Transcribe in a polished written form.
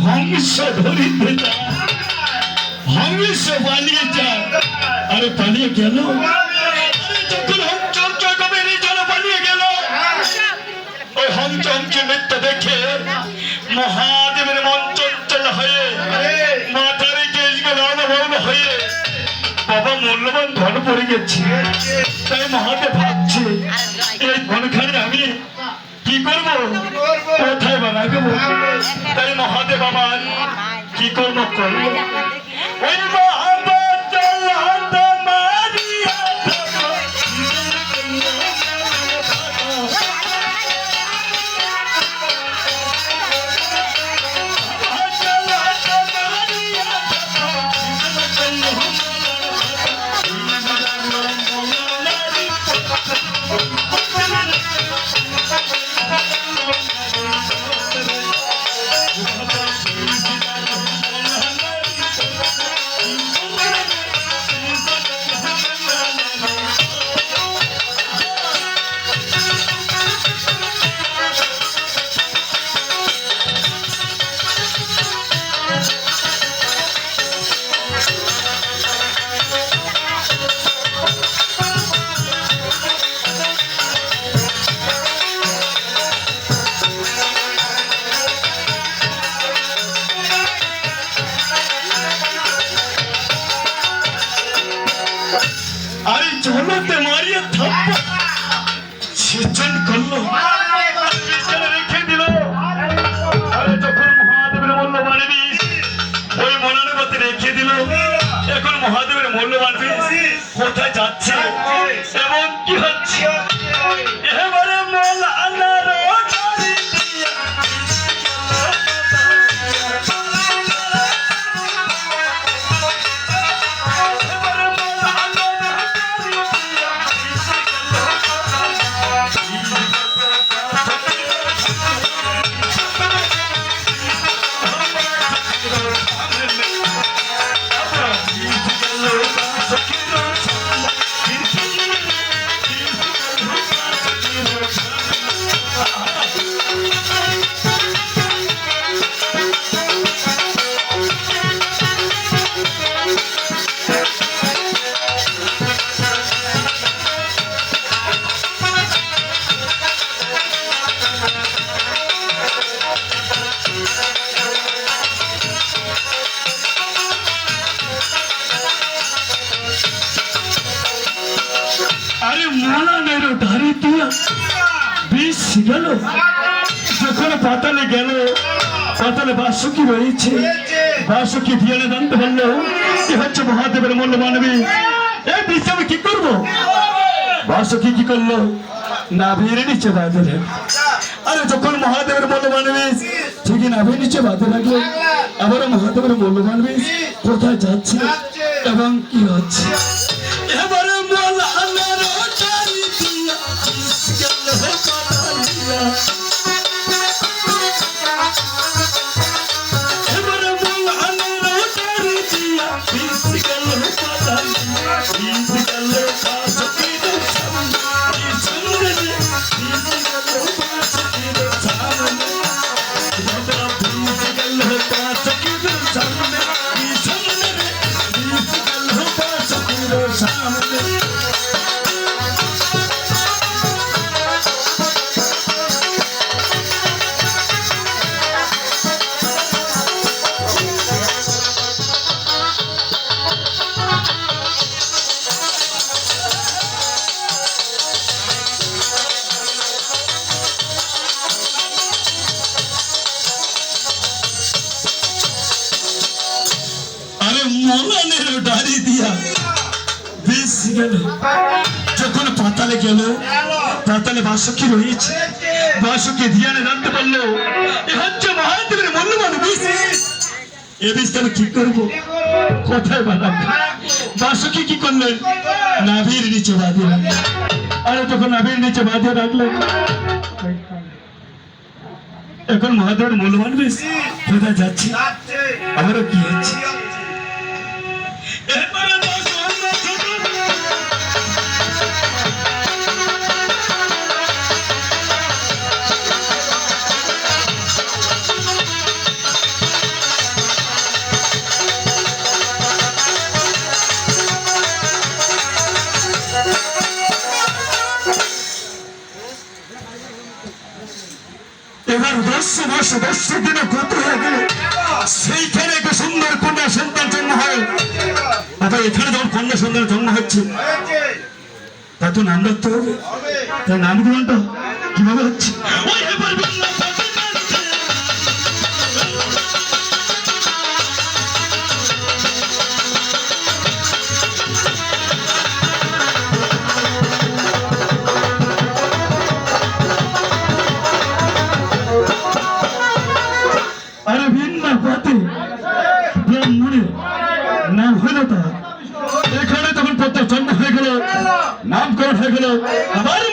हंस धरिते जा हंस पालिए जा अरे पालिए गेल যখন হংস কবির জল পালিয়ে গেল ওই হংসকে মিথ্যা দেখে মহাদেবের মন চঞ্চল হয়ে মাথার কেশগুলো অনবরণ হয়ে বাবা মূল্যবান ধন পড়ে গেছে তাই মহাদেব ভাবছে এই ধনখানে আমি কি করব কোথায় বানাবো তাই মহাদেব আমার কি করব ওই মহাদেব চলতে মারিয়া চলতে মারিয়ে থাপ্পড় সেচন করলো রেখে দিল আরে যখন মহাদেবের মূল্যবান বিষ ওই মনের মধ্যে রেখে দিল এখন মহাদেবের মূল্যবান বিষ কোথায় যাচ্ছে এবং কি হচ্ছে এবারে মোলা আনার আরে মোলা মেরো ধারে দিয়া বিষ গেল যখন পাতালে গেল পাতালে বাসুকি রয়েছে বাসুকি দিয়ে জানতে পারলো কি হচ্ছে মহাদেবের মূল্যবান বিষ এই বিষ আমি কি করবো বাসুকি কি করলো নাভির নিচে বাঁধে রাখলো আরে যখন মহাদেবের মূল্যবান বিষ ঠিকই নাভির নিচে বাঁধে রাখলো আবার মহাদেবের মূল্যবান বিষ কোথায় যাচ্ছে এবং কি হচ্ছে এবারে মোলা বেশ গেল যখন পাতালে গেল পাতালে বাসকি রয়েছে বাসকি ধ্যানে জানতে পারলো এ হচ্ছে মহাদেবের মূল্যবান বিষ এ বিষটা আমি কি করবো কোথায় বানাবো বাসকি কি করলেন নাভির নিচে বাঁধিয়ে রাখলেন আরে তখন নাভির নিচে বাঁধিয়ে রাখলেন এখন মহাদেবের মূল্যবান বিষ কোথায় যাচ্ছে আমারও কি হচ্ছে এবার 10 মাস 10 দিনে কত হয়ে গেল সেইখানে একটা সুন্দর কন্যা সন্তান জন্ম হয় আবার এখানে যখন কন্যা সন্তান জন্ম হচ্ছে তা তো নাম রাখতে হবে তার নামকরণটা কিভাবে হচ্ছে আরে ভিন্ন পথে ব্রাহ্মণের নাম হইল তার এখানে তখন প্রত্যেক জন্ম হয়ে গেল নামকরণ হয়ে গেল আবার